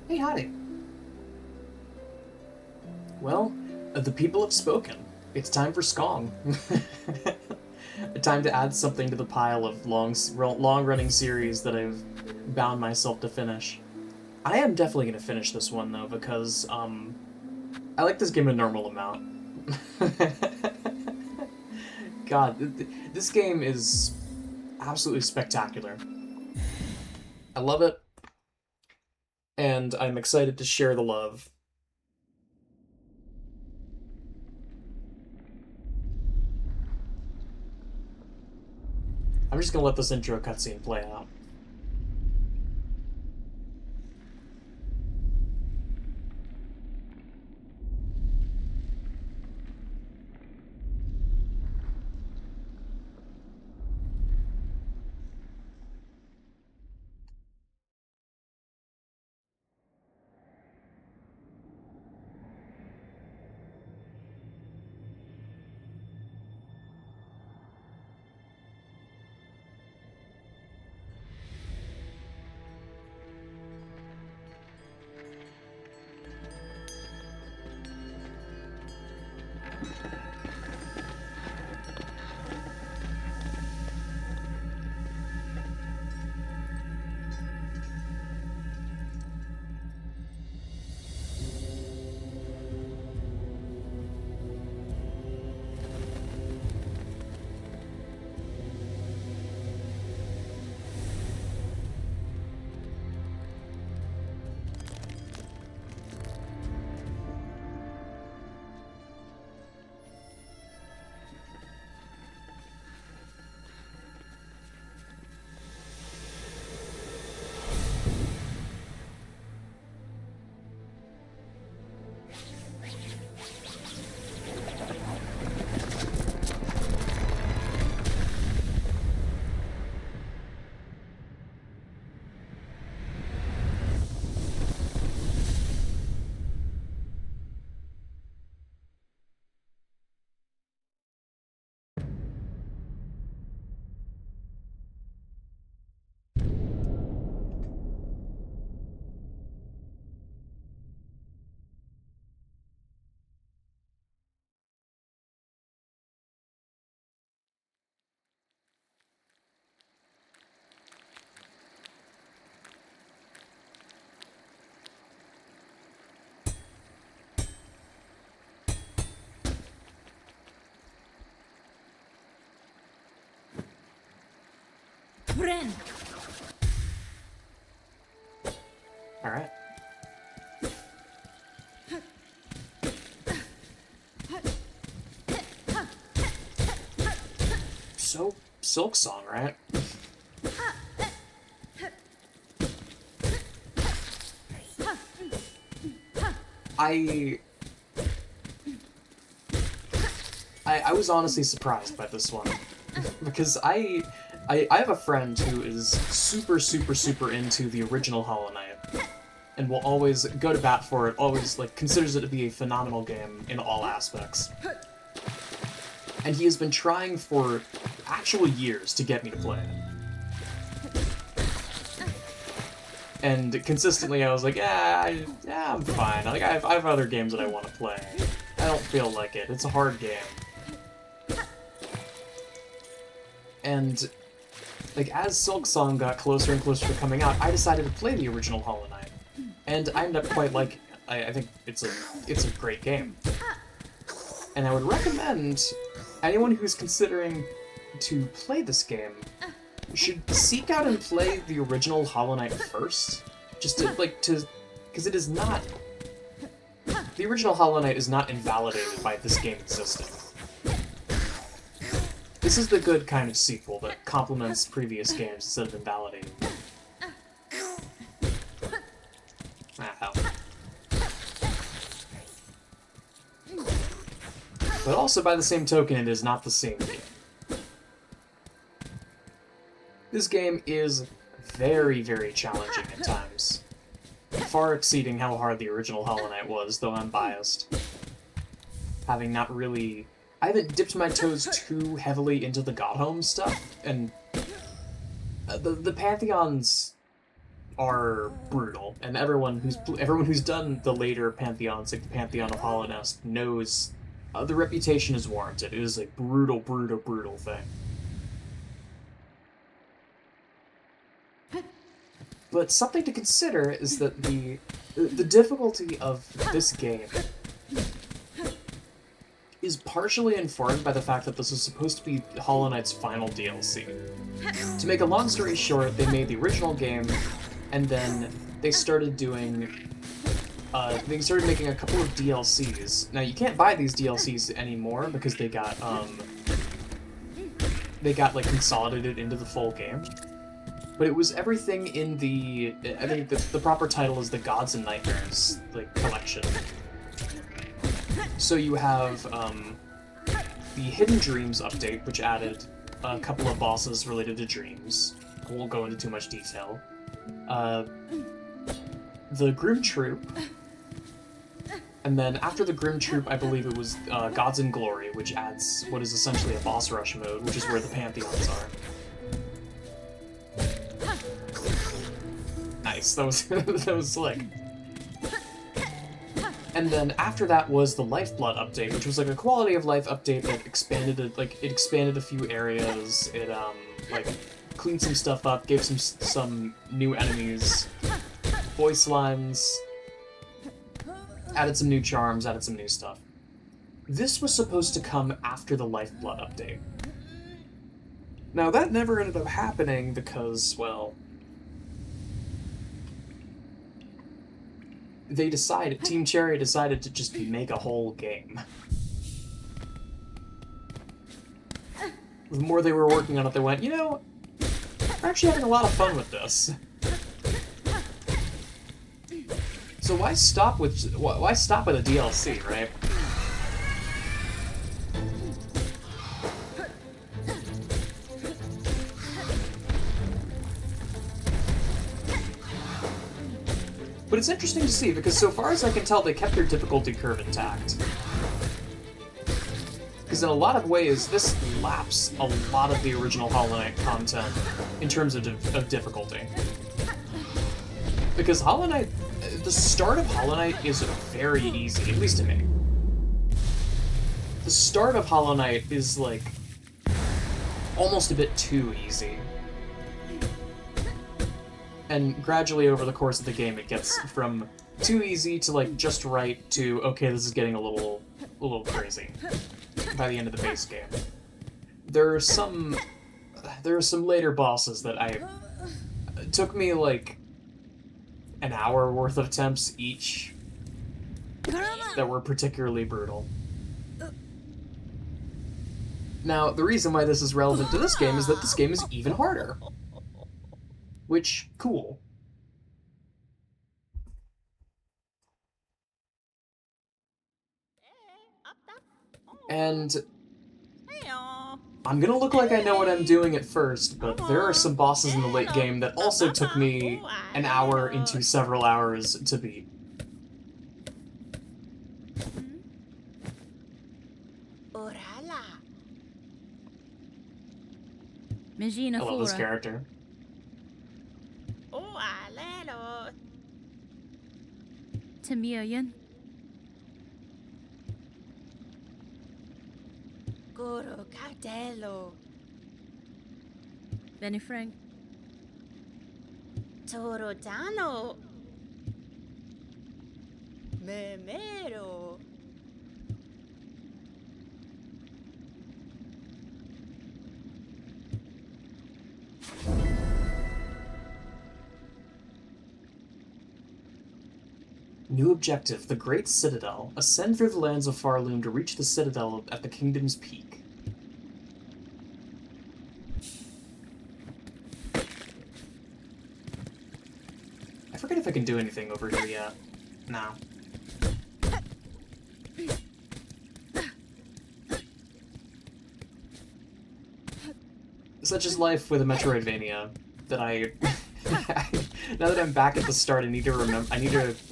Hey, howdy. Well, the people have spoken. It's time for Skong. Time to add something to the pile of long-running series that I've bound myself to finish. I am definitely going to finish this one, though, because, I like this game a normal amount. God, this game is absolutely spectacular. I love it, and I'm excited to share the love. I'm just gonna let this intro cutscene play out. Friend. Alright. So, Silksong, right? I was honestly surprised by this one. Because I have a friend who is super into the original Hollow Knight, and will always go to bat for it, always, like, considers it to be a phenomenal game in all aspects. And he has been trying for actual years to get me to play it. And consistently I was like, yeah, I'm fine. Like, I have other games that I want to play. I don't feel like it. It's a hard game. And, like, as Silksong got closer and closer to coming out, I decided to play the original Hollow Knight. And I ended up quite liking it. I think it's a great game. And I would recommend anyone who's considering to play this game should seek out and play the original Hollow Knight first. Just to, like, because it is not... The original Hollow Knight is not invalidated by this game existing. This is the good kind of sequel that complements previous games instead of invalidating them. Hell. But also, by the same token, it is not the same game. This game is very challenging at times. Far exceeding how hard the original Hollow Knight was, though I'm biased. Having not really... I haven't dipped my toes too heavily into the God Home stuff, and the Pantheon's are brutal, and everyone who's done the later Pantheons, like the Pantheon of Hollow Nest, knows the reputation is warranted. It is a brutal, brutal, brutal thing. But something to consider is that the difficulty of this game is partially informed by the fact that this was supposed to be Hollow Knight's final DLC. To make a long story short, they made the original game, and then they started doing... they started making a couple of DLCs. Now, you can't buy these DLCs anymore because they got, like, consolidated into the full game. But it was everything in the... I think the proper title is the Gods and Nightmares, like, collection. So you have the Hidden Dreams update, which added a couple of bosses related to dreams. I won't go into too much detail. The Grim Troop, and then after the Grim Troop, I believe it was Gods in Glory, which adds what is essentially a boss rush mode, which is where the Pantheons are. Nice, that was that was slick. And then after that was the Lifeblood update, which was like a quality of life update that expanded it, like it expanded a few areas. It like cleaned some stuff up, gave some new enemies, voice lines, added some new charms, added some new stuff. This was supposed to come after the Lifeblood update. Now that never ended up happening because, well, Team Cherry decided to just make a whole game. The more they were working on it, they went, you know, we're actually having a lot of fun with this. So why stop with a DLC, right? But it's interesting to see, because so far as I can tell, they kept their difficulty curve intact. Because in a lot of ways, this laps a lot of the original Hollow Knight content in terms of difficulty. Because Hollow Knight, the start of Hollow Knight is very easy, at least to me. The start of Hollow Knight is, like, almost a bit too easy. And gradually over the course of the game, it gets from too easy to, like, just right to, okay, this is getting a little crazy by the end of the base game. There are some later bosses that it took me, like, an hour worth of attempts each that were particularly brutal. Now, the reason why this is relevant to this game is that this game is even harder. Which, cool. And I'm gonna look like I know what I'm doing at first, but there are some bosses in the late game that also took me an hour into several hours to beat. I love this character. Tamiyan. Goro Cardello. Benny Frank. Toro Dano. Memero. New objective, the Great Citadel. Ascend through the lands of Farloom to reach the Citadel at the Kingdom's Peak. I forget if I can do anything over here yet. No. Such is life with a Metroidvania that I... now that I'm back at the start, I need to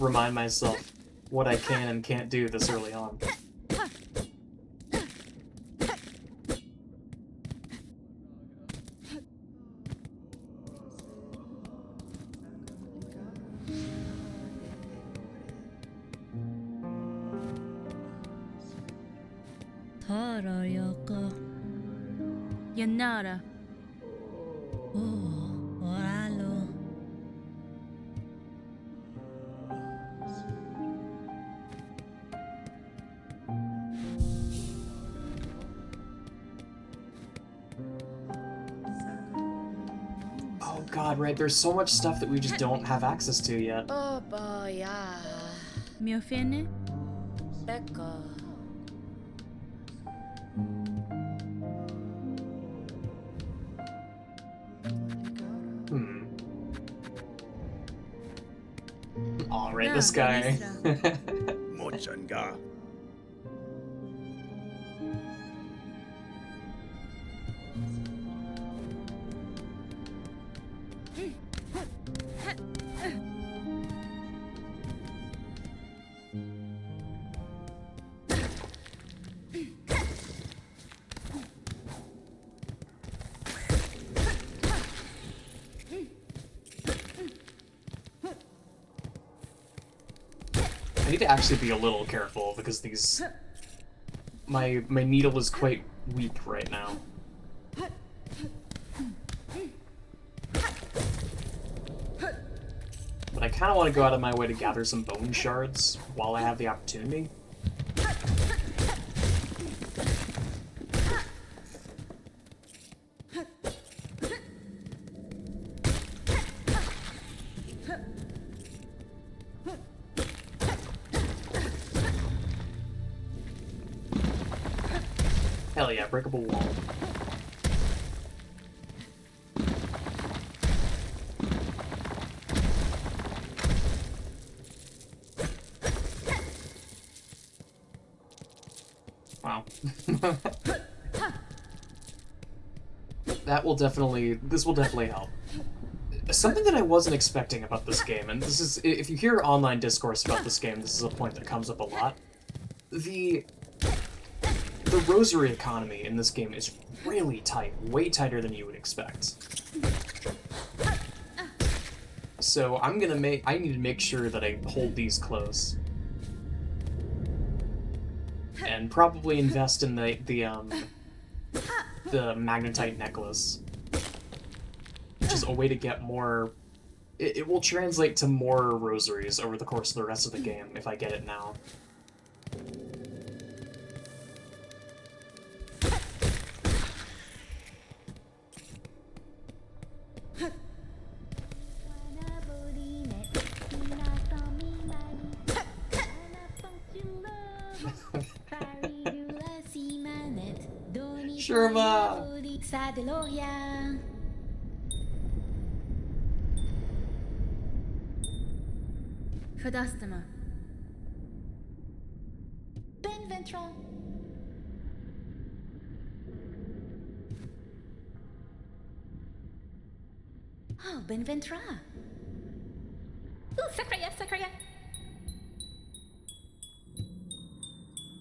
remind myself what I can and can't do this early on. Torayoko. Yanara. Oh, oralo. Oh god, right, there's so much stuff that we just don't have access to yet. Oh boy, yeah. Miofene? Becca. Alright, No, this guy. Mochanga. I need to actually be a little careful because these... My needle is quite weak right now. But I kind of want to go out of my way to gather some bone shards while I have the opportunity. Hell yeah, breakable wall. Wow. This will definitely help. Something that I wasn't expecting about this game, and this is, if you hear online discourse about this game, this is a point that comes up a lot. The rosary economy in this game is really tight, way tighter than you would expect. So I need to make sure that I hold these close. And probably invest in the magnetite necklace. Which is a way to get more... It will translate to more rosaries over the course of the rest of the game if I get it now. Sherma! Fadastama. Benventra. Oh, Benventra. Ooh, Sakraya, Sakraya.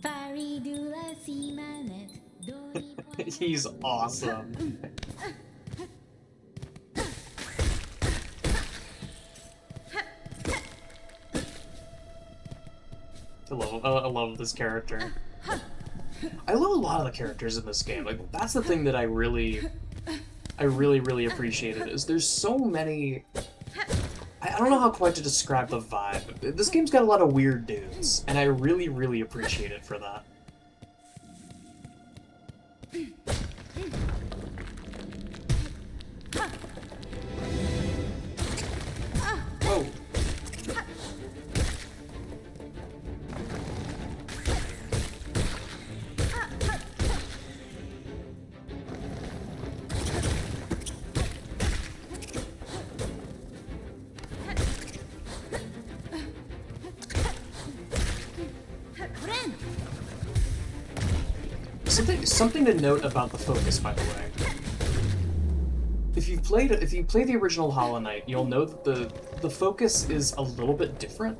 Faridula Simanet. He's awesome. I love this character. I love a lot of the characters in this game. Like, that's the thing that I really appreciated, is there's so many... I don't know how quite to describe the vibe. This game's got a lot of weird dudes, and I really appreciate it for that. Whoa. Something to note about the focus, by the way. If you play the original Hollow Knight, you'll know that the focus is a little bit different.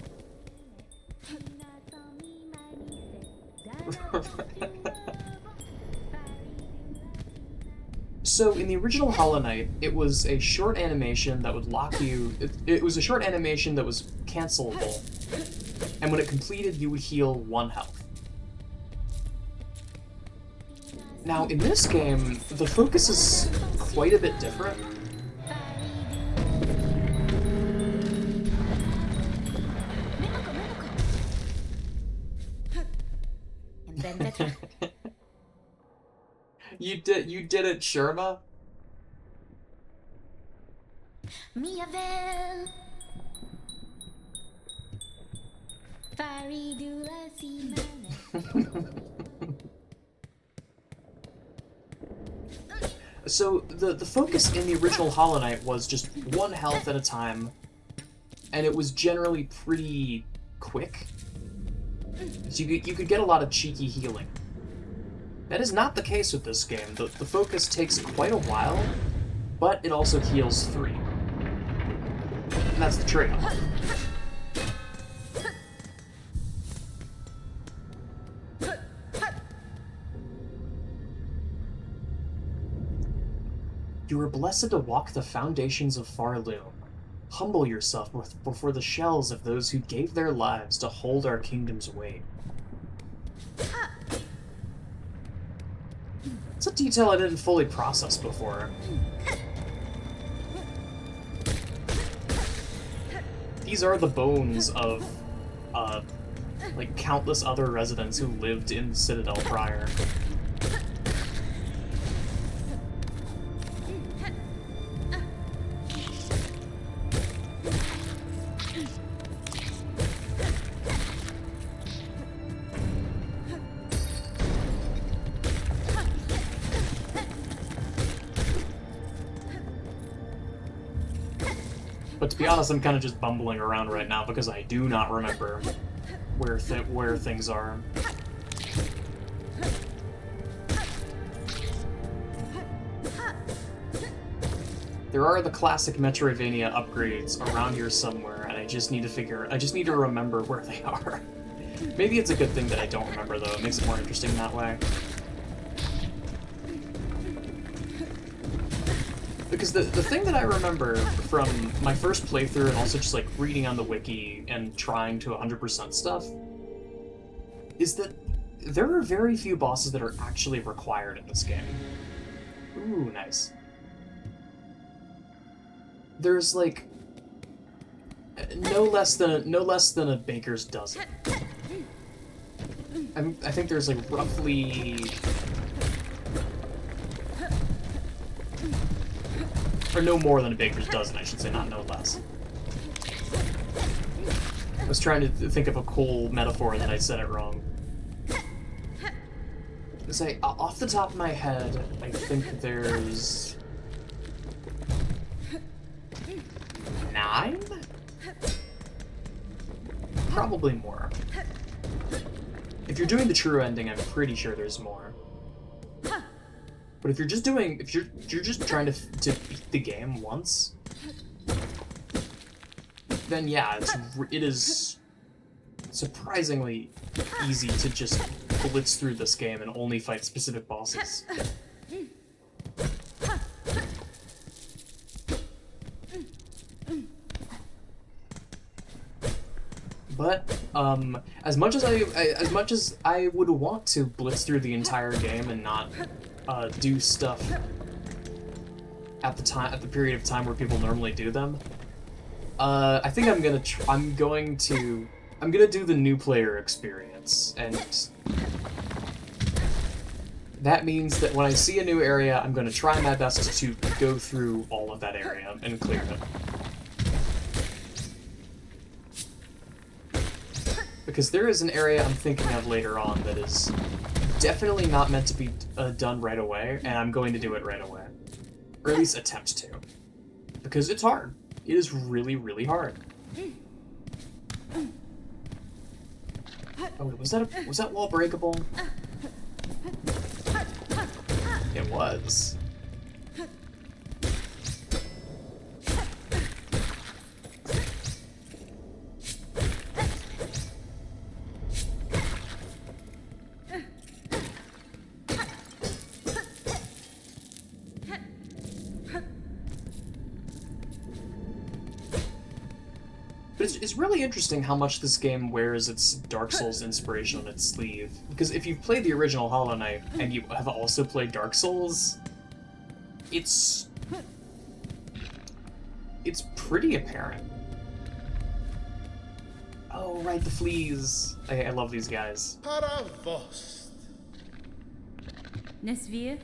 So in the original Hollow Knight, it was a short animation that would lock you. It was a short animation that was cancelable, and when it completed, you would heal 1 health. Now, in this game, the focus is quite a bit different. And Ben Vetra. You did it, Sherma? Miavel. Faridula Simane. So, the focus in the original Hollow Knight was just one health at a time, and it was generally pretty quick. So you could get a lot of cheeky healing. That is not the case with this game. The focus takes quite a while, but it also heals 3. And that's the trade-off. You are blessed to walk the foundations of Farloom. Humble yourself before the shells of those who gave their lives to hold our kingdom's weight. It's a detail I didn't fully process before. These are the bones of, like, countless other residents who lived in Citadel prior. But to be honest, I'm kind of just bumbling around right now because I do not remember where things are. There are the classic Metroidvania upgrades around here somewhere, and I just need to remember where they are. Maybe it's a good thing that I don't remember, though. It makes it more interesting that way. Because the thing that I remember from my first playthrough, and also just like reading on the wiki and trying to 100% stuff, is that there are very few bosses that are actually required in this game. Ooh, nice. There's like no less than a baker's dozen. I think there's like roughly, or no more than a baker's dozen, I should say, not no less. I was trying to think of a cool metaphor and then I said it wrong. Say, off the top of my head, I think there's 9? Probably more. If you're doing the true ending, I'm pretty sure there's more. But if you're just trying to beat the game once, then yeah, it is surprisingly easy to just blitz through this game and only fight specific bosses. But as much as I would want to blitz through the entire game and not do stuff at the period of time where people normally do them, I think I'm gonna do the new player experience, and that means that when I see a new area, I'm gonna try my best to go through all of that area and clear it. Because there is an area I'm thinking of later on that is definitely not meant to be done right away, and I'm going to do it right away. Or at least attempt to. Because it's hard. It is really, really hard. Oh, was that wall breakable? It was. But it's really interesting how much this game wears its Dark Souls inspiration on its sleeve. Because if you've played the original Hollow Knight and you have also played Dark Souls, it's pretty apparent. Oh, right, the fleas. I love these guys. Para vos. Nesvir.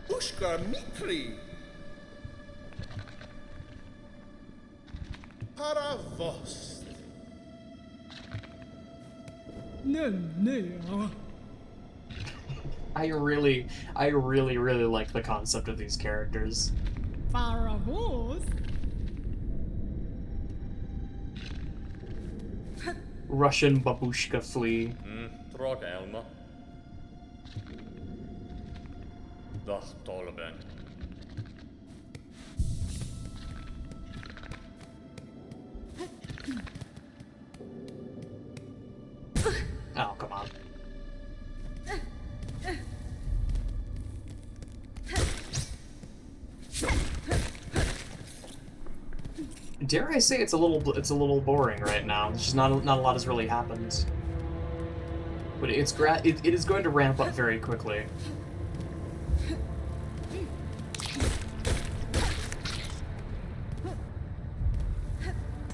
Ushka Mitri. Para vos. I really like the concept of these characters. Para vos. Russian babushka flea. Trog Elma. Dag Tolben. Oh, come on. Dare I say it's a little boring right now. It's just not a lot has really happened. But it is going to ramp up very quickly.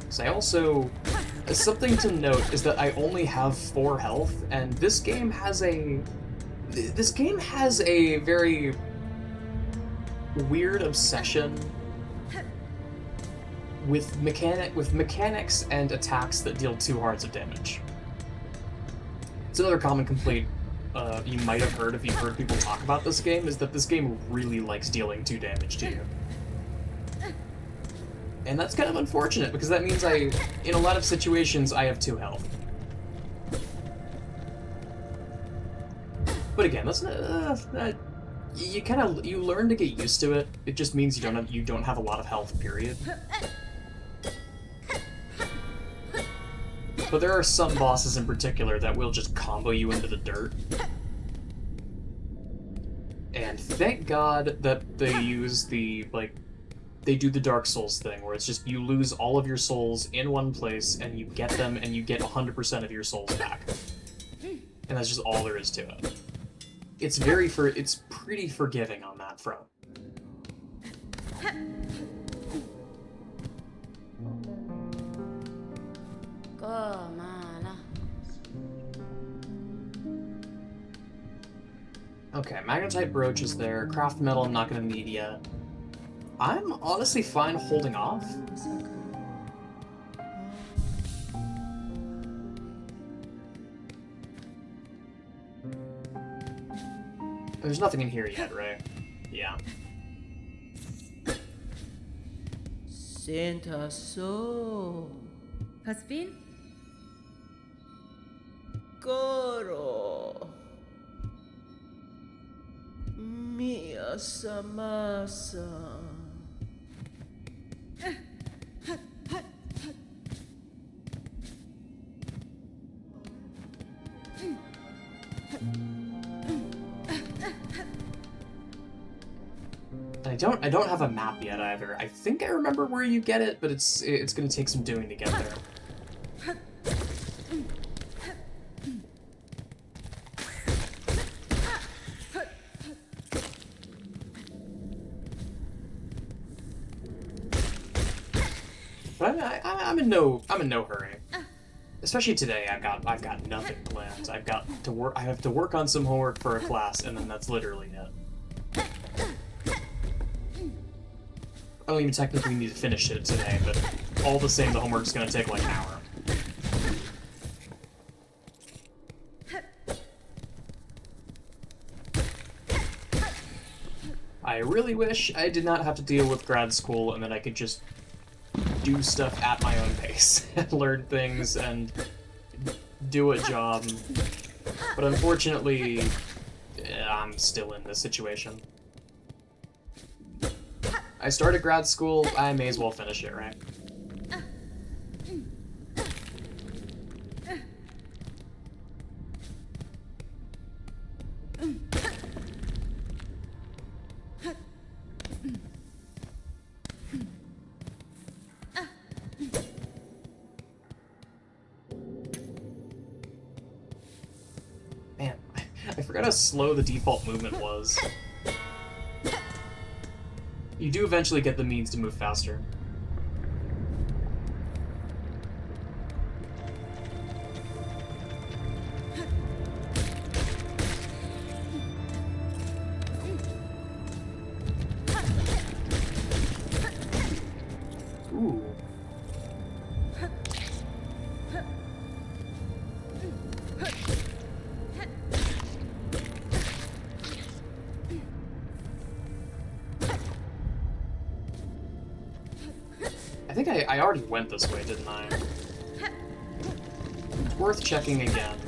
So I also, something to note is that I only have 4 health, and this game has a very weird obsession with mechanics and attacks that deal 2 hearts of damage. It's another common complaint you might have heard if you've heard people talk about this game, is that this game really likes dealing 2 damage to you. And that's kind of unfortunate, because that means in a lot of situations, I have 2 health. But again, that's not, you learn to get used to it. It just means you don't have a lot of health, period. But there are some bosses in particular that will just combo you into the dirt. And thank God that they use they do the Dark Souls thing, where it's just you lose all of your souls in one place, and you get them, and you get 100% of your souls back. And that's just all there is to it. It's pretty forgiving on that front. Okay, magnetite brooch is there. Craft metal I'm not gonna need yet. I'm honestly fine holding off. There's nothing in here yet, right? Yeah. Santa so Paspin. Goro Mia Samasa. I don't have a map yet either. I think I remember where you get it, but it's gonna take some doing to get there. But I'm in no hurry. Especially today, I've got nothing planned. I have to work on some homework for a class, and then that's literally it. I don't even technically need to finish it today, but all the same, the homework's gonna take like an hour. I really wish I did not have to deal with grad school and that I could just do stuff at my own pace and learn things and do a job. But unfortunately, I'm still in this situation. I started grad school, I may as well finish it, right? I forgot how slow the default movement was. You do eventually get the means to move faster. Ooh. I think I already went this way, didn't I? It's worth checking again.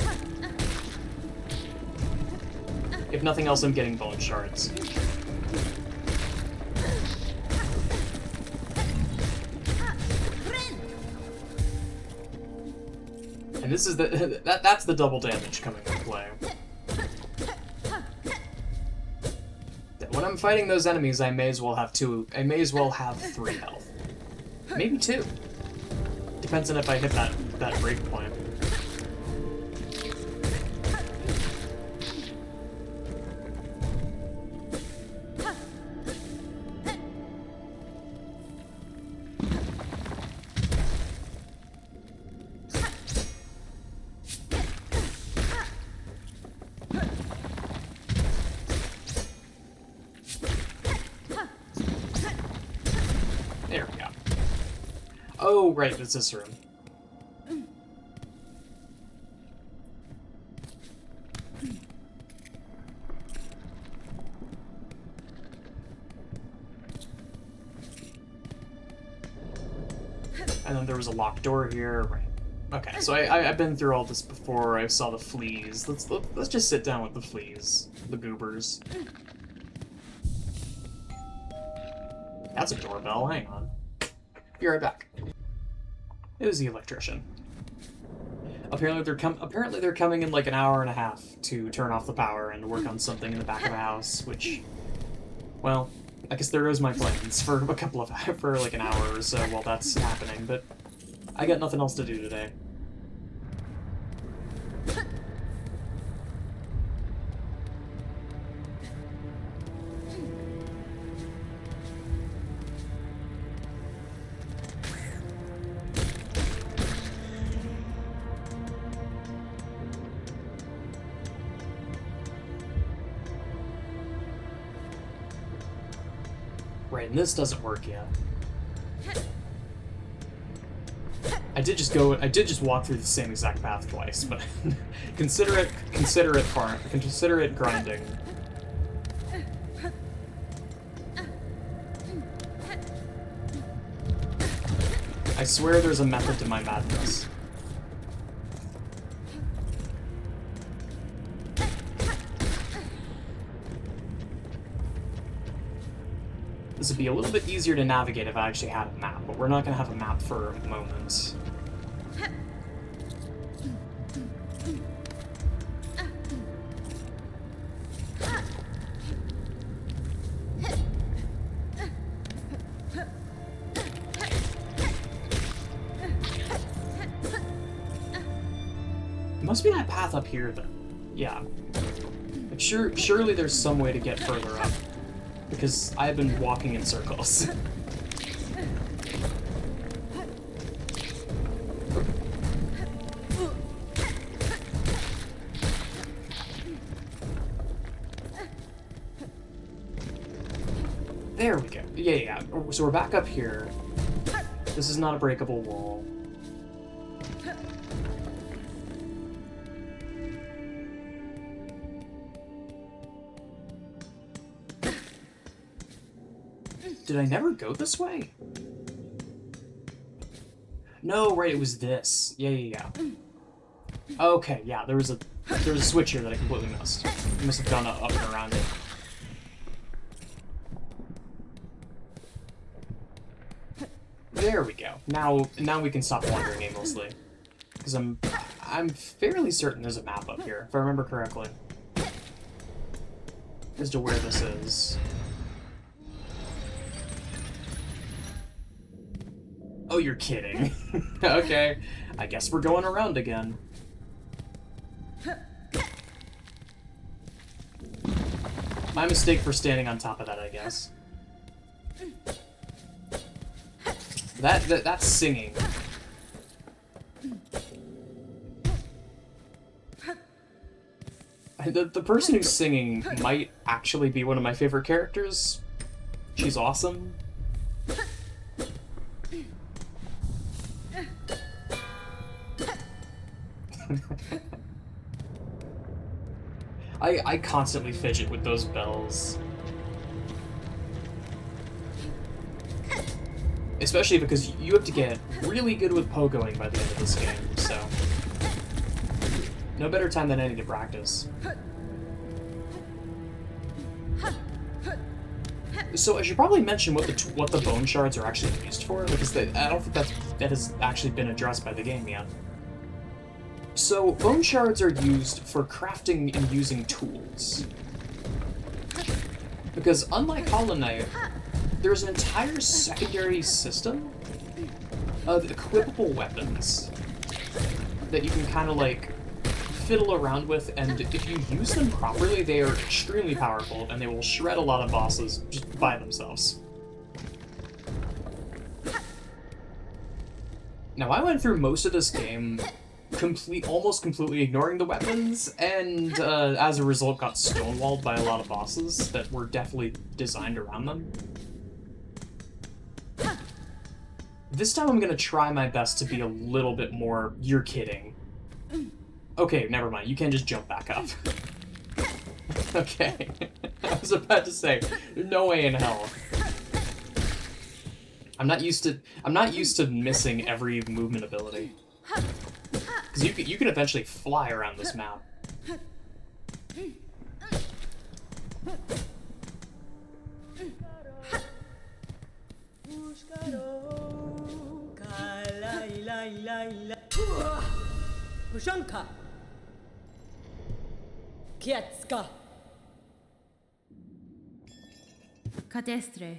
If nothing else, I'm getting bone shards. And this is the that's the double damage coming into play. When I'm fighting those enemies, I may as well have 3 health. Maybe 2. Depends on if I hit that break point. There we go. Oh, right, it's this room. And then there was a locked door here, right. Okay, so I've been through all this before. I saw the fleas. Let's just sit down with the fleas, the goobers. That's a doorbell. Hang on. Be right back. It was the electrician. Apparently they're coming in like an hour and a half to turn off the power and work on something in the back of the house, which, well, I guess there goes my plans for for like an hour or so while that's happening, but I got nothing else to do today. Right, and this doesn't work yet. I did just walk through the same exact path twice, but consider it grinding. I swear there's a method to my madness. This would be a little bit easier to navigate if I actually had a map, but we're not going to have a map for a moment. It must be that path up here, then. Yeah. Like, surely there's some way to get further up. Because I've been walking in circles. There we go. Yeah. So we're back up here. This is not a breakable wall. Did I never go this way? No, right, it was this. Yeah. Okay, yeah, there was a switch here that I completely missed. I must have gone up and around it. There we go. Now we can stop wandering aimlessly. Because I'm fairly certain there's a map up here, if I remember correctly. As to where this is. Oh, you're kidding. Okay, I guess we're going around again. My mistake for standing on top of that, I guess. That's singing. The person who's singing might actually be one of my favorite characters. She's awesome. I constantly fidget with those bells. Especially because you have to get really good with pogoing by the end of this game, so... No better time than any to practice. So I should probably mention what the bone shards are actually used for, because I don't think that has actually been addressed by the game yet. So bone shards are used for crafting and using tools. Because unlike Hollow Knight, there's an entire secondary system of equipable weapons that you can kind of like fiddle around with, and if you use them properly, they are extremely powerful, and they will shred a lot of bosses just by themselves. Now, I went through most of this game almost completely ignoring the weapons, and as a result got stonewalled by a lot of bosses that were definitely designed around them. This time I'm gonna try my best to be a little bit more, you're kidding. Okay, never mind, you can just jump back up. Okay. I was about to say, no way in hell. I'm not used to missing every movement ability. Because you can eventually fly around this map. Pushanka. Kietska. Katestre.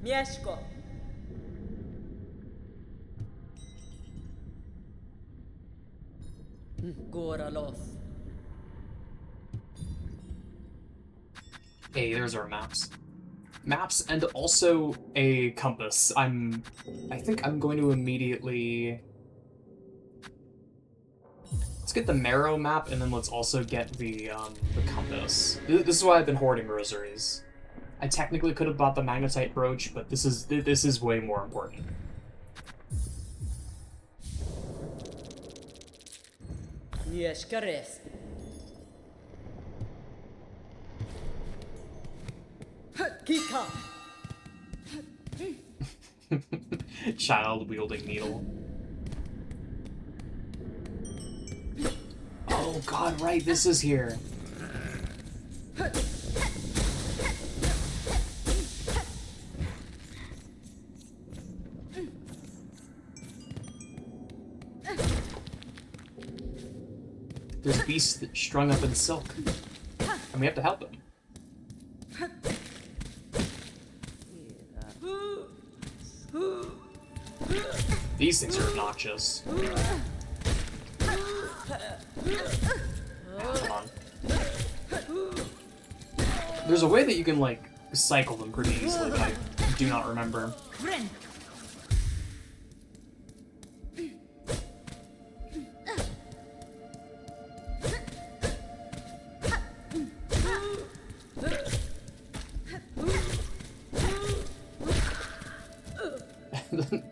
Mieszko. Goralov. Hey, there's our maps. Maps and also a compass. I think I'm going to immediately... Let's get the Marrow map, and then let's also get the compass. This is why I've been hoarding rosaries. I technically could have bought the magnetite brooch, but this is way more important. Mieszkares. Kika. Child wielding needle. Oh god, right, this is here. There's a beast that's strung up in silk, and we have to help him. These things are obnoxious. Come on. There's a way that you can, like, cycle them pretty easily, but I do not remember.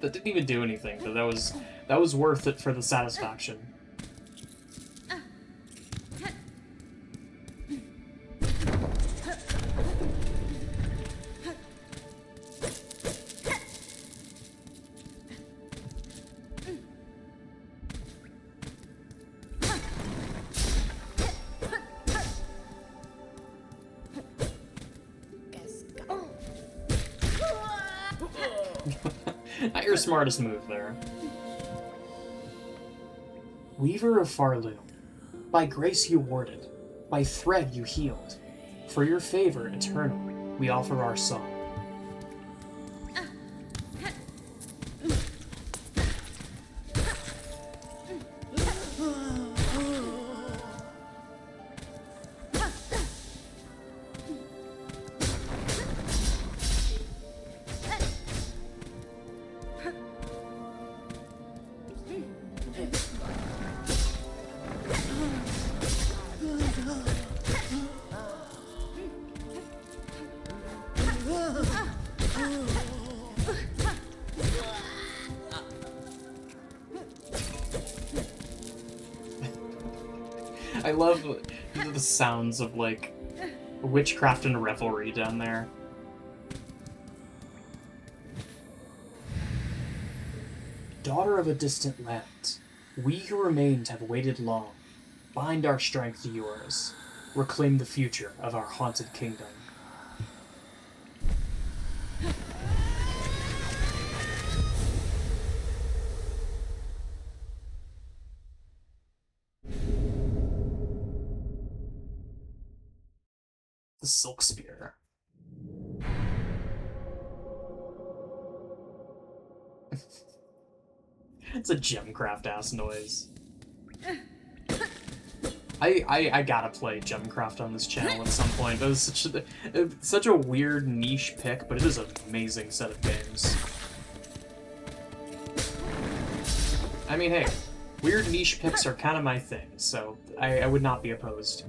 That didn't even do anything, but that was worth it for the satisfaction. Not your smartest move there. Weaver of Farloom, by grace you warded, by thread you healed. For your favor eternal, we offer our song. I love the sounds of, like, witchcraft and revelry down there. Daughter of a distant land, we who remained have waited long. Bind our strength to yours. Reclaim the future of our haunted kingdom. The Silk Spear. It's a gemcraft ass noise. I gotta play gemcraft on this channel at some point. That was such a weird niche pick, but it is an amazing set of games. I mean, hey, weird niche picks are kind of my thing, so I would not be opposed.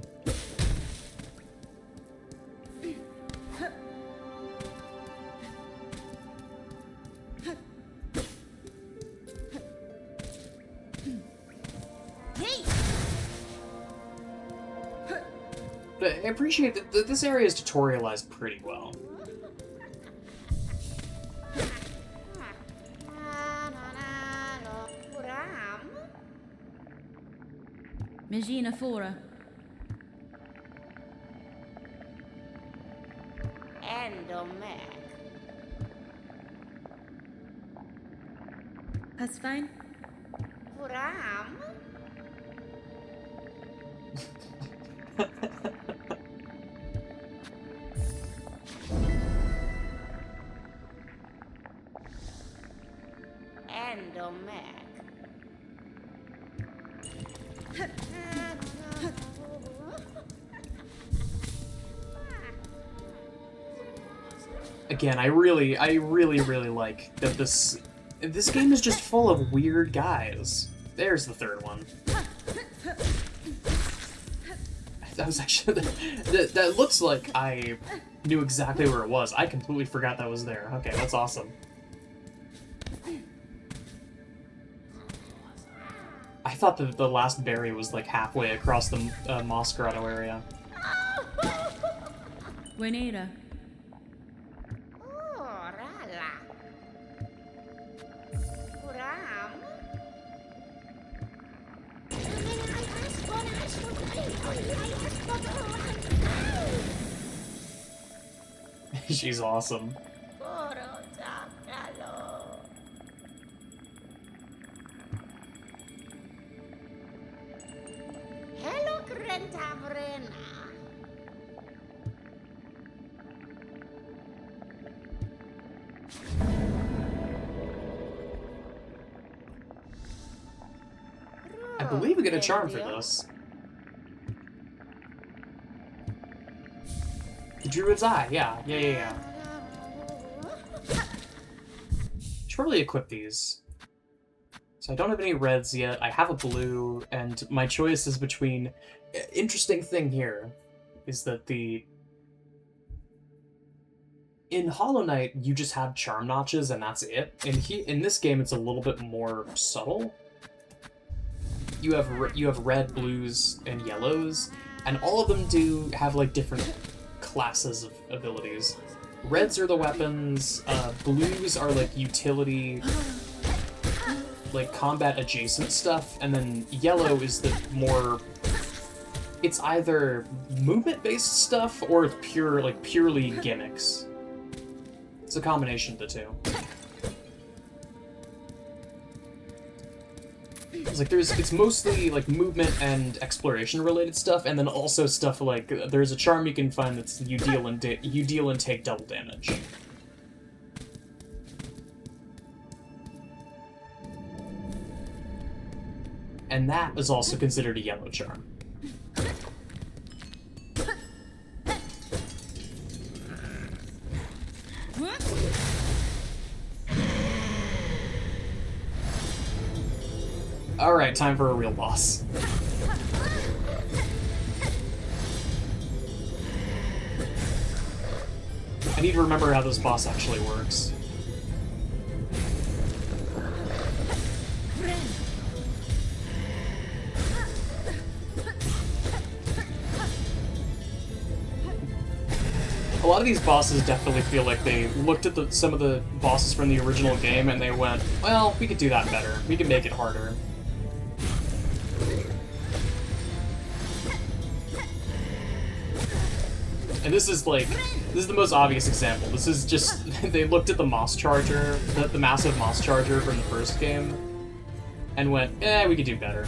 I appreciate that this area is tutorialized pretty well. Magina Fora. Endomac. Pasfine. Puram. Endomac. Again, I really like that this game is just full of weird guys. There's the third one. That was actually that looks like I knew exactly where it was. I completely forgot that was there. Okay, that's awesome. I thought that the last berry was like halfway across the Moss Grotto area. Buenera. Oh, rala. Puram. She's awesome. Hello, Crentavrena. I believe we get a charm for this. The Druid's Eye, yeah. Should probably equip these. So I don't have any reds yet, I have a blue, and my choice is between... Interesting thing here is that in Hollow Knight, you just have charm notches and that's it. In this game, it's a little bit more subtle. You have red, blues, and yellows, and all of them do have like different classes of abilities. Reds are the weapons, blues are like utility, like combat adjacent stuff, and then yellow is the more... It's either movement-based stuff or it's purely gimmicks. It's a combination of the two. It's mostly like movement and exploration related stuff, and then also stuff like there's a charm you can find that's you deal and take double damage. And that is also considered a yellow charm. Alright, time for a real boss. I need to remember how this boss actually works. lot of these bosses definitely feel like they looked at some of the bosses from the original game and they went, well, we could do that better. We can make it harder. And this is the most obvious example. This is just, they looked at the Moss Charger, the massive Moss Charger from the first game, and went, we could do better.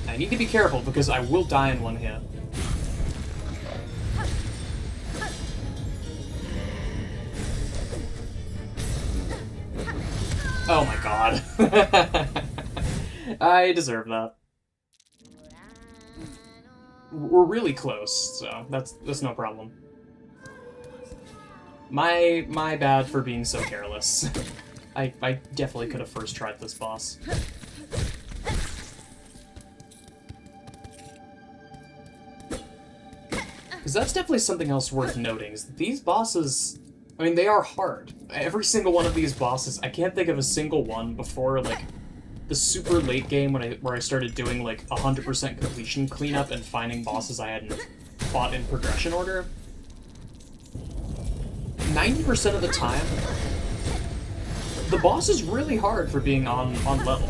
I need to be careful because I will die in one hit. Oh my god. I deserve that. We're really close, so that's no problem. My bad for being so careless. I definitely could have first tried this boss. Because that's definitely something else worth noting, is that these bosses, I mean, they are hard. Every single one of these bosses, I can't think of a single one before, like, the super late game where I started doing, like, 100% completion cleanup and finding bosses I hadn't fought in progression order. 90% of the time, the boss is really hard for being on level.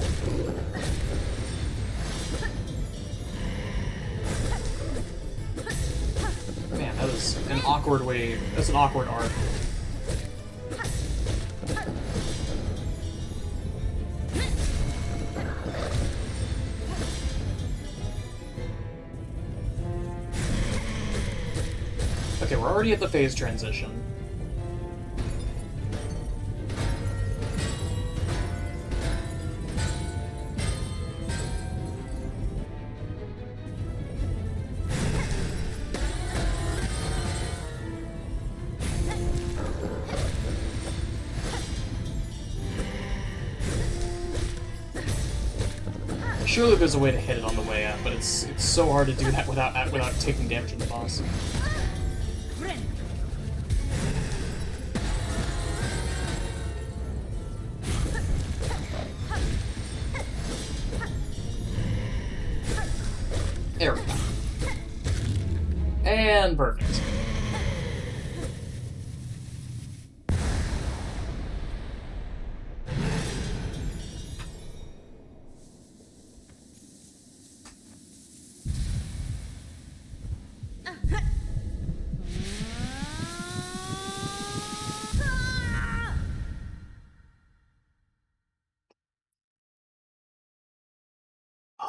Man, that was an awkward way. That's an awkward arc. Okay, we're already at the phase transition. Surely there's a way to hit it on the way up, but it's so hard to do that without taking damage from the boss. There we go. And perfect.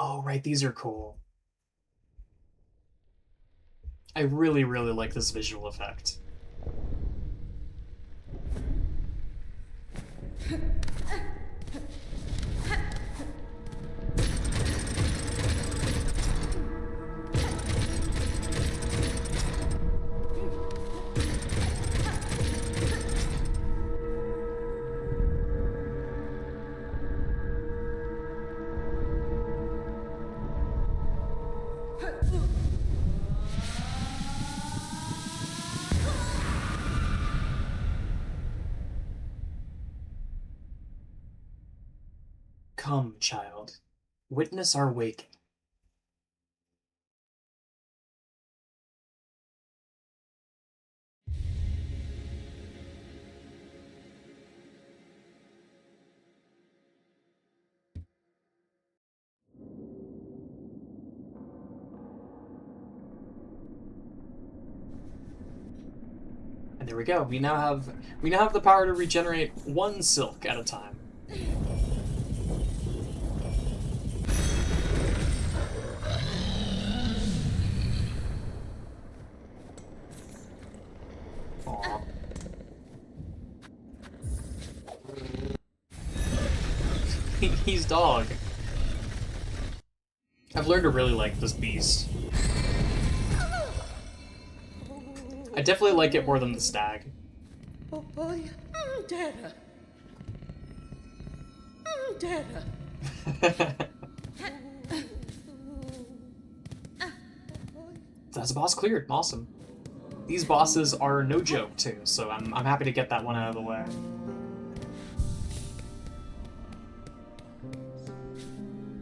Oh, right, these are cool. I really, really like this visual effect. Come, child, witness our waking. And there we go. We now have the power to regenerate one silk at a time. Aww. He's dog. I've learned to really like this beast. I definitely like it more than the stag. Oh boy, Dara. Dara. That's a boss cleared. Awesome. These bosses are no joke, too, so I'm happy to get that one out of the way.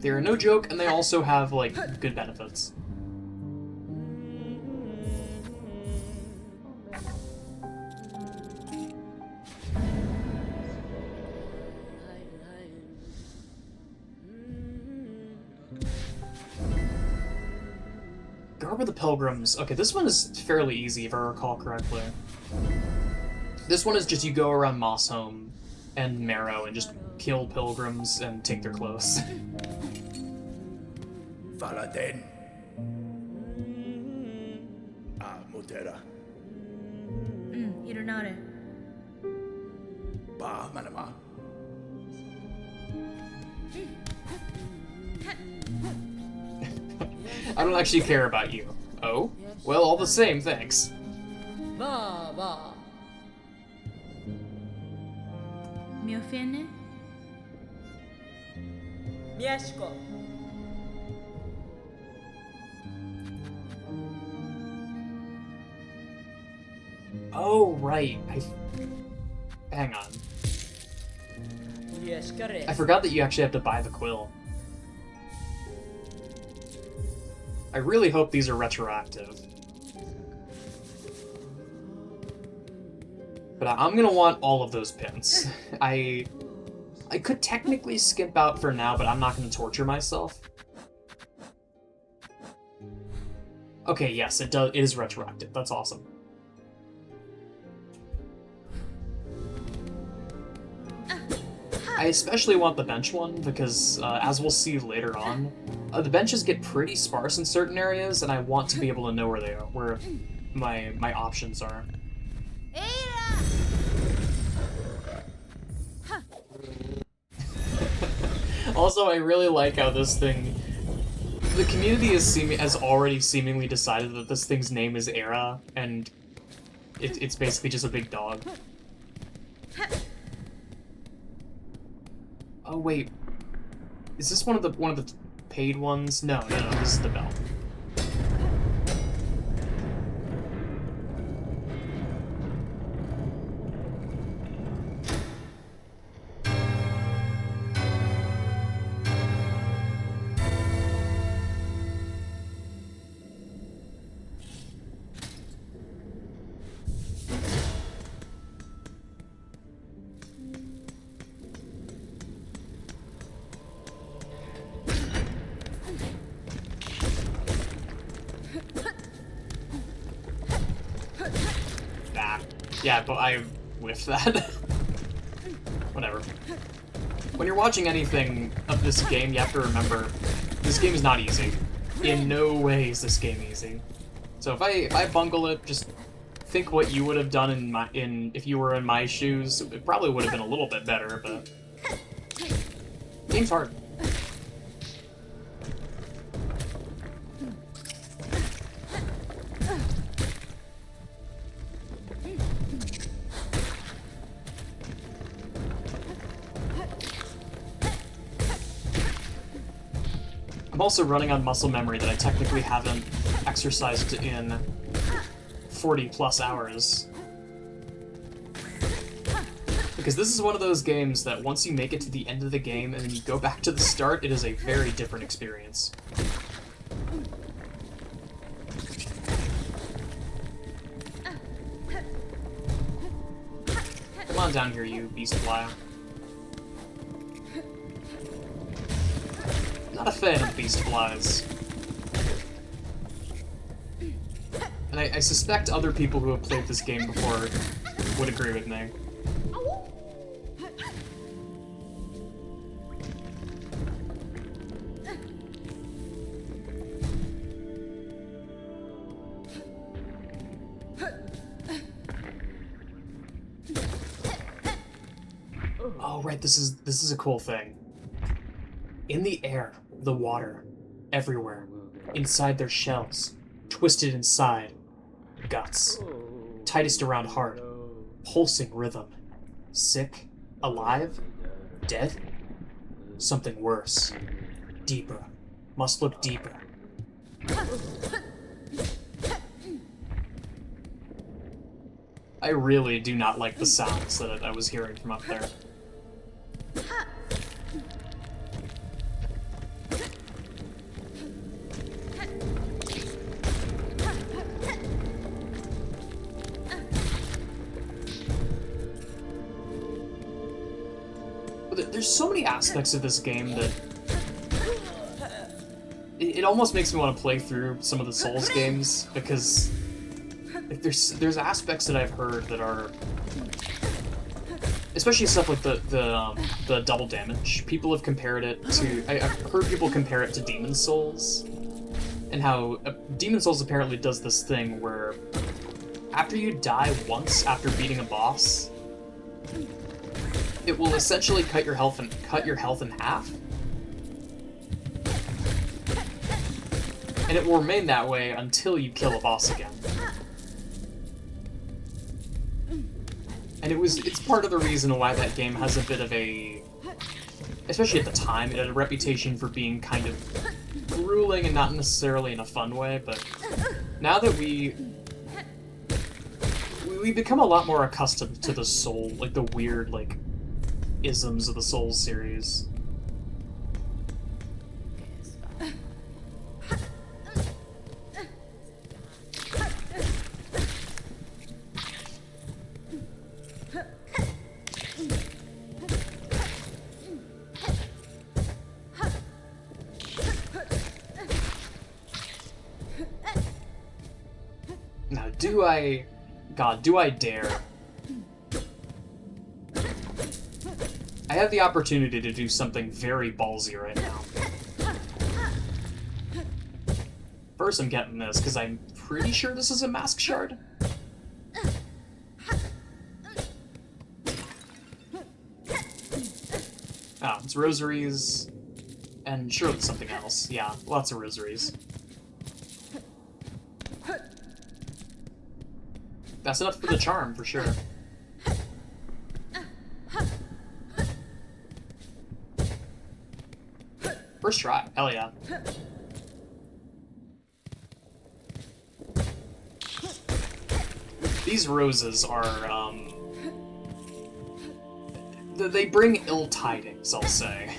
They are no joke, and they also have, like, good benefits. Garb of the Pilgrims. Okay, this one is fairly easy, if I recall correctly. This one is just you go around Mossholm and Marrow and just kill pilgrims and take their clothes. Valaden. Mutera. Hironare. Ba manama. I don't actually care about you. Oh? Well, all the same, thanks. Va, va. Miofene. Mieszko. Oh, right. Hang on. Mieszkare. I forgot that you actually have to buy the quill. I really hope these are retroactive. But I'm gonna want all of those pins. I could technically skip out for now, but I'm not gonna torture myself. Okay, yes, it does. It is retroactive. That's awesome. I especially want the bench one because, as we'll see later on, the benches get pretty sparse in certain areas, and I want to be able to know where they are, where my options are. Also, I really like how this thing. The community has already seemingly decided that this thing's name is Era, and it's basically just a big dog. Oh wait, is this one of the paid ones? No, this is the bell. Yeah, but I whiffed that. Whatever. When you're watching anything of this game, you have to remember, this game is not easy. In no way is this game easy. So if I bungle it, just think what you would have done if you were in my shoes. It probably would have been a little bit better, but game's hard. I'm also running on muscle memory that I technically haven't exercised in 40 plus hours. Because this is one of those games that once you make it to the end of the game and then you go back to the start, it is a very different experience. Come on down here, you beast fly. Not a fan of beast flies. And I suspect other people who have played this game before would agree with me. Oh right, this is a cool thing. In the air, the water, everywhere, inside their shells, twisted inside, guts, tightest around heart, pulsing rhythm, sick, alive, dead, something worse, deeper, must look deeper. I really do not like the sounds that I was hearing from up there. There's so many aspects of this game that it almost makes me want to play through some of the Souls games, because like, there's aspects that I've heard that are, especially stuff like the double damage. People have compared it to, I've heard people compare it to Demon Souls, and how Demon Souls apparently does this thing where after you die once after beating a boss, it will essentially cut your health in half. And it will remain that way until you kill a boss again. And it's part of the reason why that game has a bit of a, especially at the time, it had a reputation for being kind of grueling and not necessarily in a fun way, but now that we become a lot more accustomed to the Soul, like the weird, like, isms of the Souls series. Now, do I dare? I have the opportunity to do something very ballsy right now. First, I'm getting this, because I'm pretty sure this is a mask shard. Oh, it's rosaries, and surely something else. Yeah, lots of rosaries. That's enough for the charm, for sure. First try, hell yeah. These roses are, they bring ill tidings, I'll say.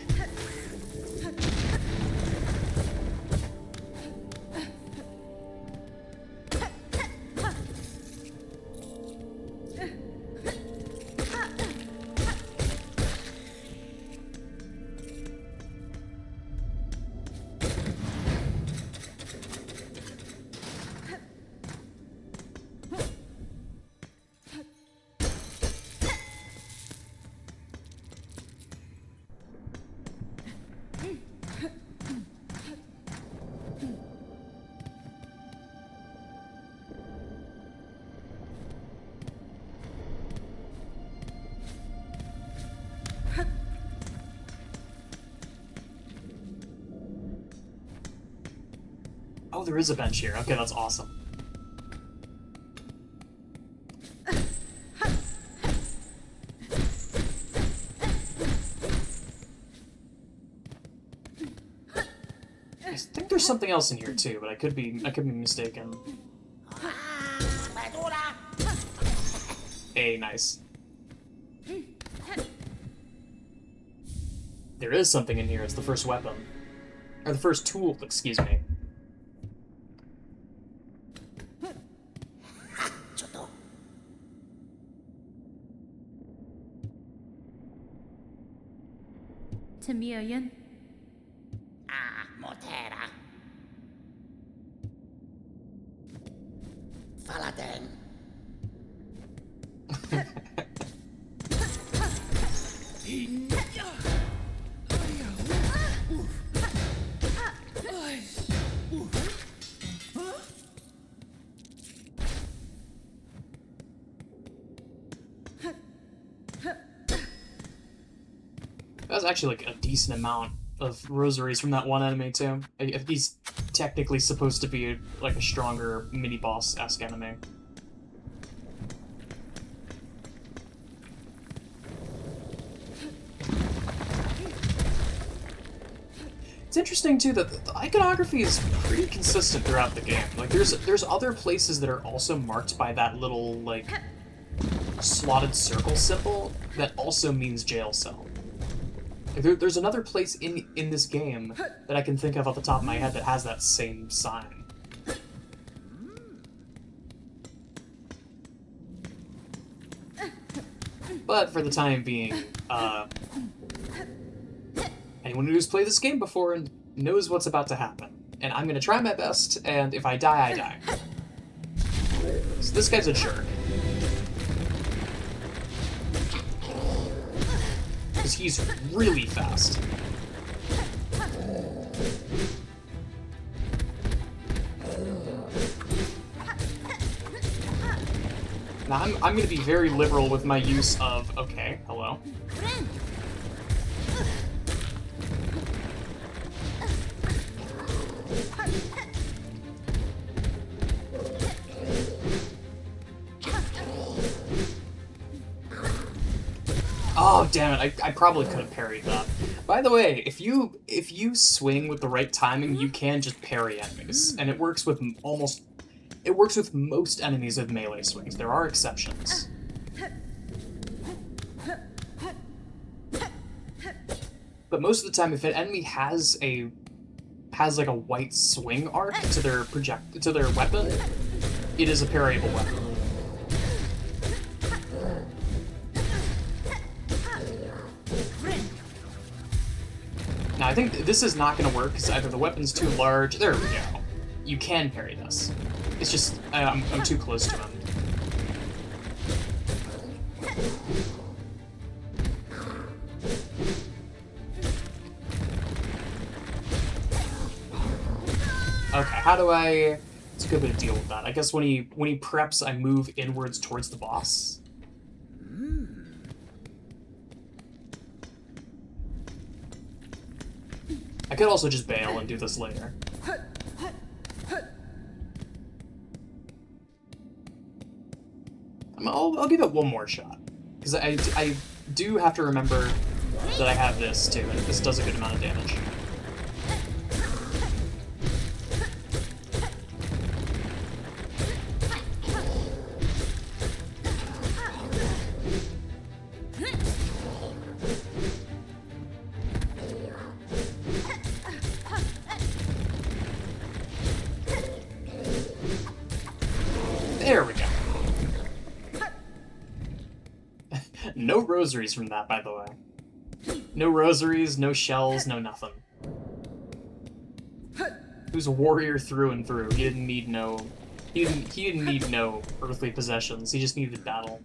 Oh, there is a bench here. Okay, that's awesome. I think there's something else in here too, but I could be mistaken. Hey, nice. There is something in here. It's the first weapon. Or the first tool, excuse me. Tamiyan. Motera. Faladen. That was actually like a decent amount of rosaries from that one enemy too. He's technically supposed to be like a stronger mini-boss-esque enemy. It's interesting too that the iconography is pretty consistent throughout the game. Like there's other places that are also marked by that little like slotted circle symbol that also means jail cell. Like, there's another place in this game that I can think of off the top of my head that has that same sign. But for the time being, anyone who's played this game before knows what's about to happen. And I'm gonna try my best, and if I die, I die. So this guy's a jerk. Because he's really fast. Now, I'm going to be very liberal with my use of... Okay, hello. Oh, damn it, I probably could have parried that. By the way, if you swing with the right timing, you can just parry enemies. And it works with most enemies with melee swings. There are exceptions. But most of the time, if an enemy has like a white swing arc to their weapon, it is a parryable weapon. Now, I think this is not going to work because either the weapon's too large. There we go. You can parry this. It's just I'm too close to him. Okay, how do I... It's a good way to deal with that. I guess when he preps, I move inwards towards the boss. I could also just bail and do this later. I'll give it one more shot. Because I do have to remember that I have this too, and this does a good amount of damage. There we go. No rosaries from that, by the way. No rosaries, no shells, no nothing. He was a warrior through and through. He didn't need no... He didn't need no earthly possessions. He just needed battle.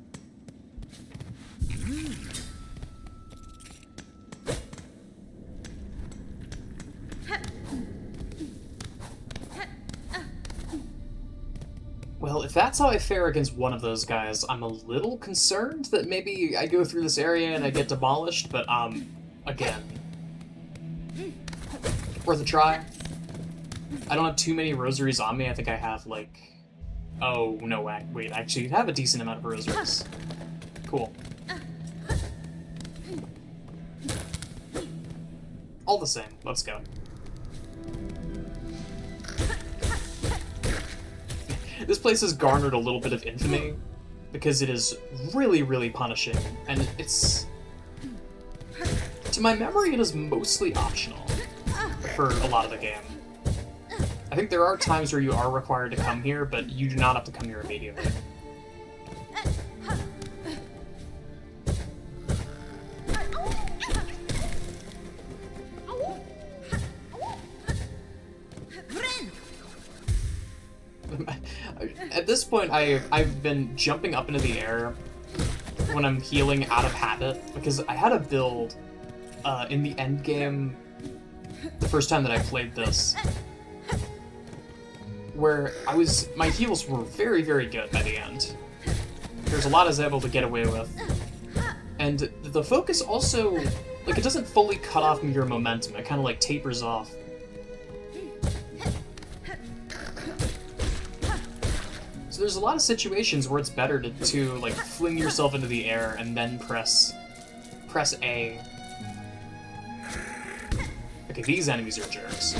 Well, if that's how I fare against one of those guys, I'm a little concerned that maybe I go through this area and I get demolished, but, again. Worth a try. I don't have too many rosaries on me. I think I have, like... Oh, no, wait, I actually have a decent amount of rosaries. Cool. All the same, let's go. This place has garnered a little bit of infamy because it is really, really punishing, and it's... To my memory, it is mostly optional for a lot of the game. I think there are times where you are required to come here, but you do not have to come here immediately. At this point, I've been jumping up into the air when I'm healing out of habit, because I had a build in the end game the first time that I played this, where my heals were very, very good by the end. There's a lot I was able to get away with. And the focus also, like, it doesn't fully cut off your momentum, it kind of like tapers off. So there's a lot of situations where it's better to like fling yourself into the air and then press A. Okay, these enemies are jerks.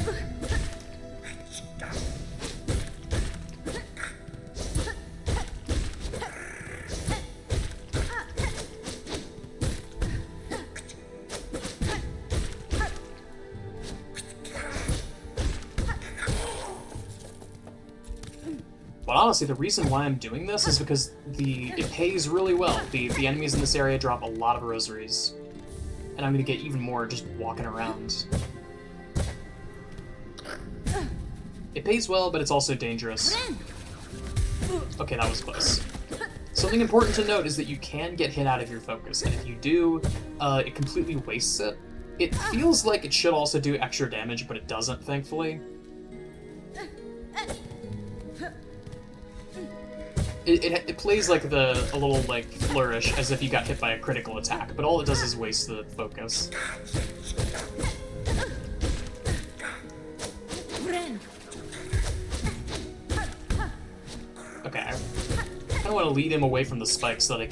But honestly, the reason why I'm doing this is because it pays really well. The enemies in this area drop a lot of rosaries. And I'm gonna get even more just walking around. It pays well, but it's also dangerous. Okay, that was close. Something important to note is that you can get hit out of your focus, and if you do, it completely wastes it. It feels like it should also do extra damage, but it doesn't, thankfully. It plays like a little like flourish as if you got hit by a critical attack, but all it does is waste the focus. Okay, I kind of want to lead him away from the spikes so that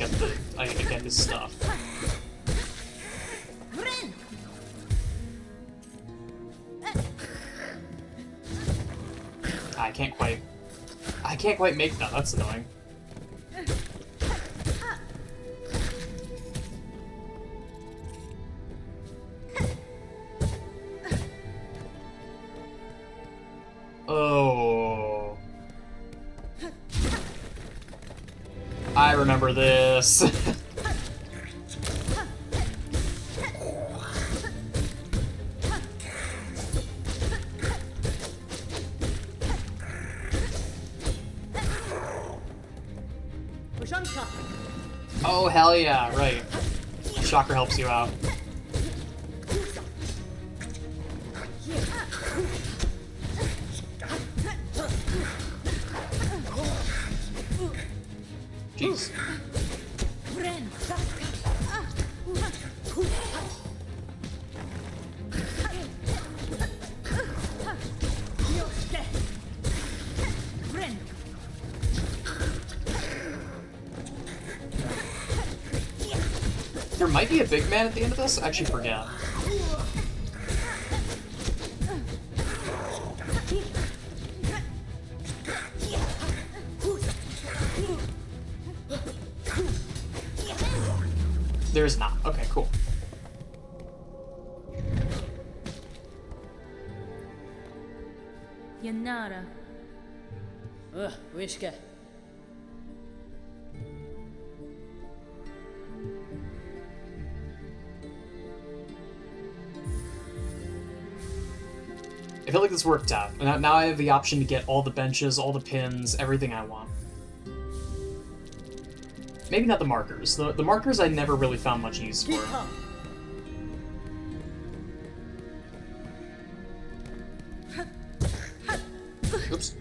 I get his stuff. I can't quite make that. That's annoying. Oh. I remember this. Oh, hell yeah, right. Chakra helps you out. Jeez. There might be a big man at the end of this? I actually forget. There's not. Okay, cool. Yanara. Wishka. I feel like this worked out. Now I have the option to get all the benches, all the pins, everything I want. Maybe not the markers. The markers I never really found much use for. Oops.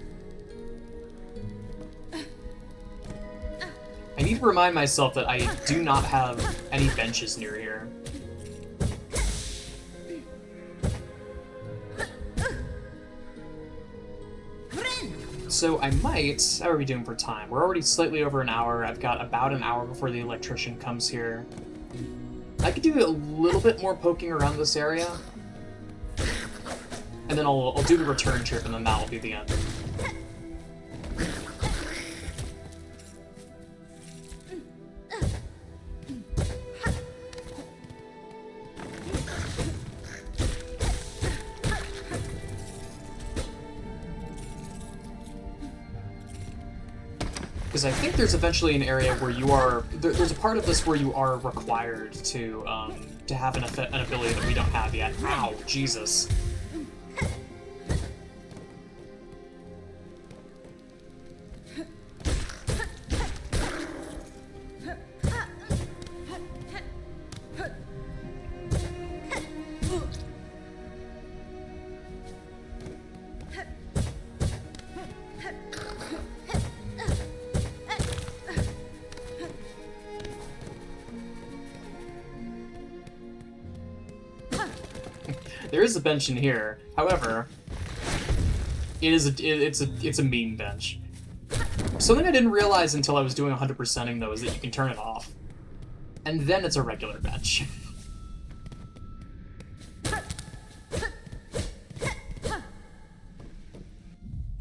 I need to remind myself that I do not have any benches near here. So I might... How are we doing for time? We're already slightly over an hour. I've got about an hour before the electrician comes here. I could do a little bit more poking around this area. And then I'll do the return trip, and then that'll be the end. Because I think there's eventually an area where you are... There's a part of this where you are required to have an ability that we don't have yet. Ow, Jesus. There is a bench in here. However, it's a mean bench. Something I didn't realize until I was doing 100%ing though is that you can turn it off, and then it's a regular bench. Do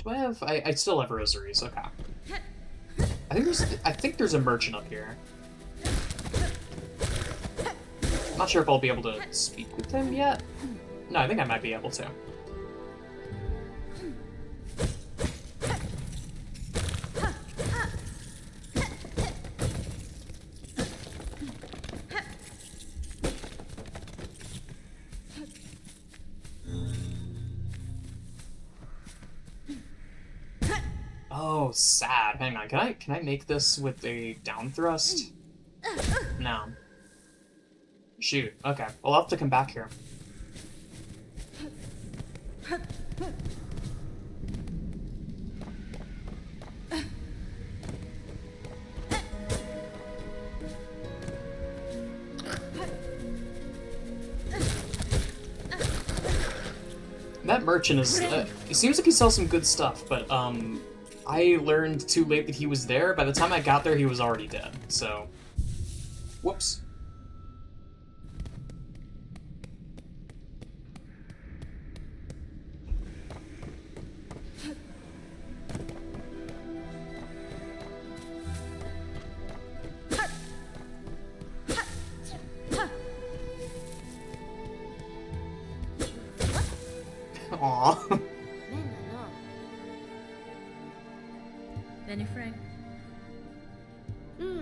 I have? I still have rosaries. Okay. I think there's a merchant up here. I'm not sure if I'll be able to speak with him yet. No, I think I might be able to. Oh, sad. Hang on. Can I make this with a down thrust? No. Shoot. Okay. I'll have to come back here. That merchant is, it seems like he sells some good stuff, but, I learned too late that he was there. By the time I got there, he was already dead, so... Whoops. Aww. Neno, Benny Frank.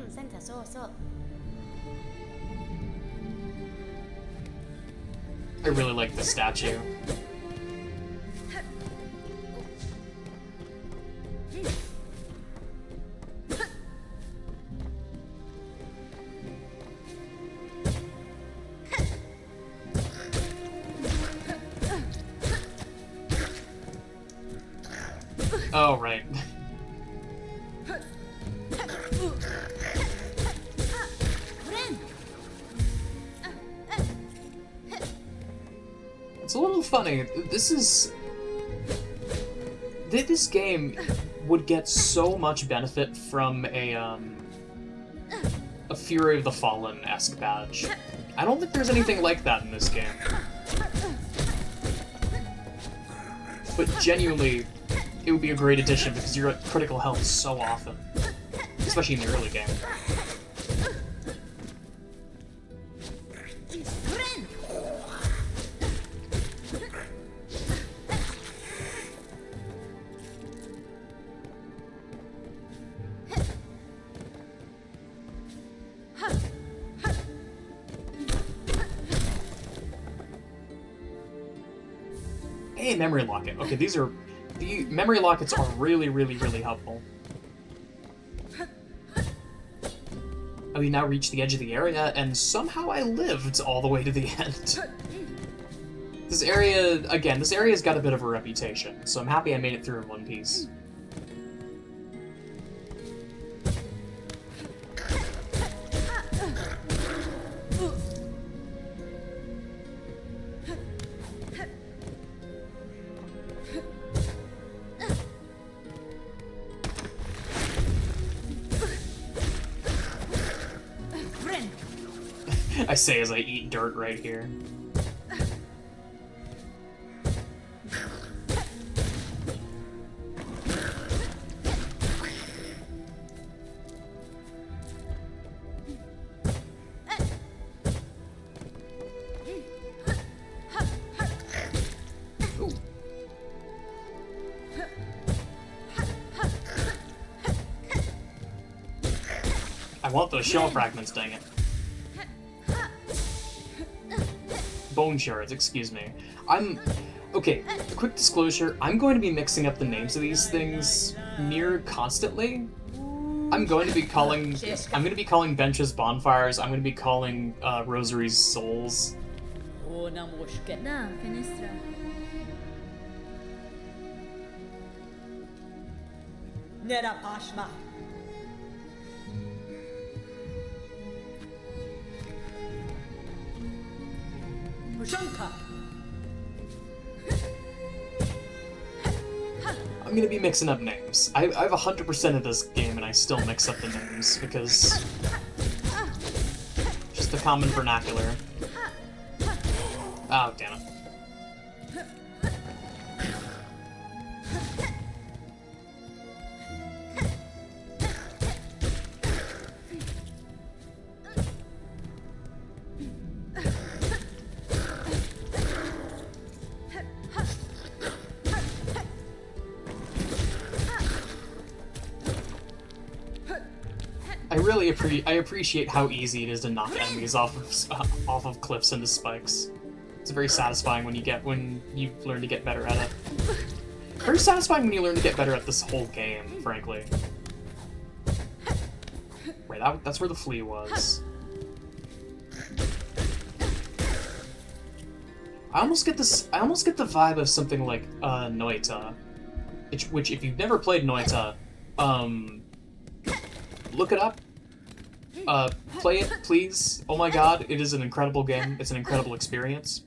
Senta so. I really like the statue. Oh, right. It's a little funny. This game would get so much benefit from a Fury of the Fallen-esque badge. I don't think there's anything like that in this game. But genuinely, it would be a great addition because you're at critical health so often. Especially in the early game. Hey, memory locket. Okay, the memory lockets are really, really, really helpful. We now reached the edge of the area, and somehow I lived all the way to the end. This area's got a bit of a reputation, so I'm happy I made it through in one piece. I say as I eat dirt right here. Ooh. I want those shell fragments, dang it. Bone shards, excuse me. Okay, a quick disclosure, I'm going to be mixing up the names of these things near constantly. I'm going to be calling benches bonfires, I'm going to be calling rosaries souls. Una mushke. Da, finestra. Nera pashma. Pushanka. I'm going to be mixing up names. I have 100% of this game and I still mix up the names because... just the common vernacular. Oh, damn it. I appreciate how easy it is to knock enemies off of cliffs into spikes. It's very satisfying when you learn to get better at it. very satisfying when you learn to get better at this whole game, frankly. Wait, that's where the flea was. I almost get the vibe of something like Noita, which if you've never played Noita, look it up. Play it, please. Oh my god, it is an incredible game. It's an incredible experience.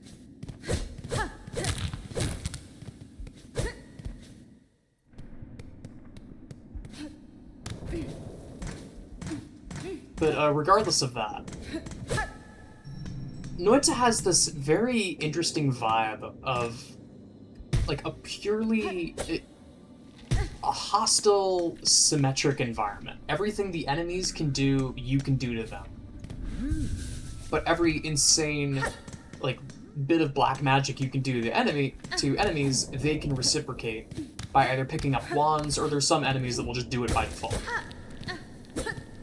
But regardless of that, Noita has this very interesting vibe of like a purely a hostile, symmetric environment. Everything the enemies can do, you can do to them. But every insane, like, bit of black magic you can do to enemies, they can reciprocate by either picking up wands, or there's some enemies that will just do it by default.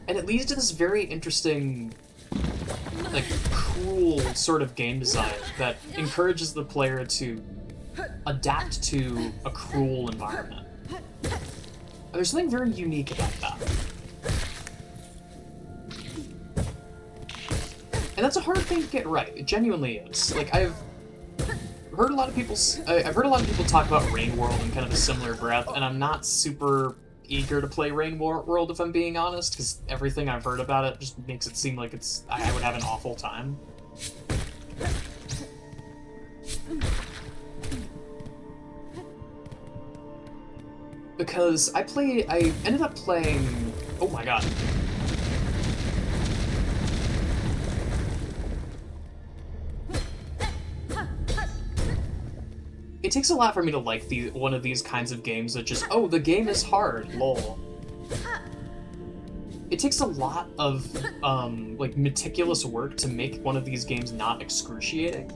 And it leads to this very interesting, like, cruel sort of game design that encourages the player to adapt to a cruel environment. There's something very unique about that. And that's a hard thing to get right. It genuinely is. Like, I've heard a lot of people talk about Rain World in kind of a similar breath, and I'm not super eager to play Rain World if I'm being honest, because everything I've heard about it just makes it seem like I would have an awful time. Because I ended up playing, oh my god. It takes a lot for me to like one of these kinds of games that just, oh, the game is hard, lol. It takes a lot of, like, meticulous work to make one of these games not excruciating.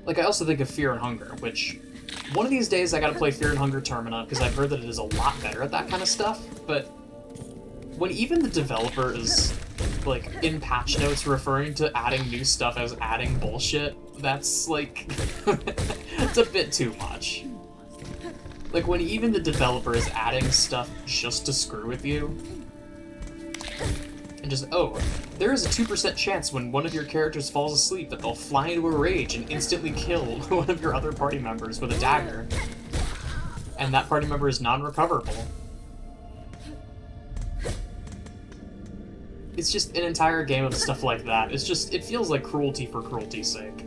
Like, I also think of Fear and Hunger, which, one of these days I gotta play Fear and Hunger Termina, because I've heard that it is a lot better at that kind of stuff, but when even the developer is, like, in patch notes referring to adding new stuff as adding bullshit, that's, like, it's a bit too much. Like, when even the developer is adding stuff just to screw with you, and just, oh, there is a 2% chance when one of your characters falls asleep that they'll fly into a rage and instantly kill one of your other party members with a dagger, and that party member is non-recoverable. It's just an entire game of stuff like that. It's just, it feels like cruelty for cruelty's sake.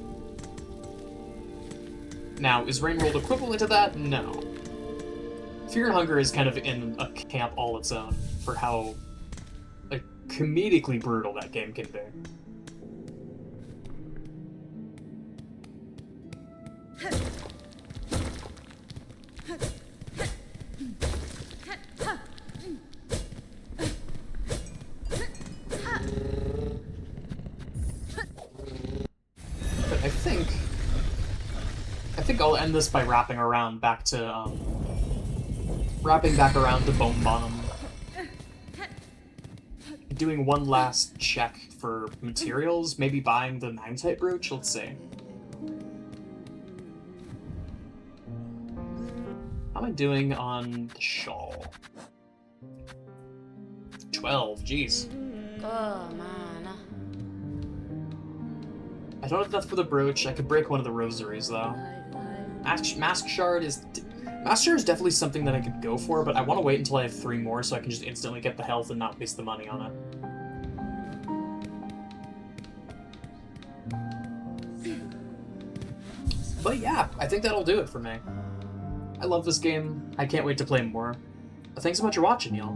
Now, is Rain World equivalent to that? No. Fear and Hunger is kind of in a camp all its own for how, like, comedically brutal that game can be. But I think I'll end this by wrapping back around to Bone Bottom. Doing one last check for materials, maybe buying the Magnetite brooch, let's see. How am I doing on the shawl? 12, jeez. I don't have enough for the brooch. I could break one of the rosaries, though. Mask Shard is definitely something that I could go for, but I want to wait until I have 3 more so I can just instantly get the health and not waste the money on it. But yeah, I think that'll do it for me. I love this game. I can't wait to play more. Thanks so much for watching, y'all.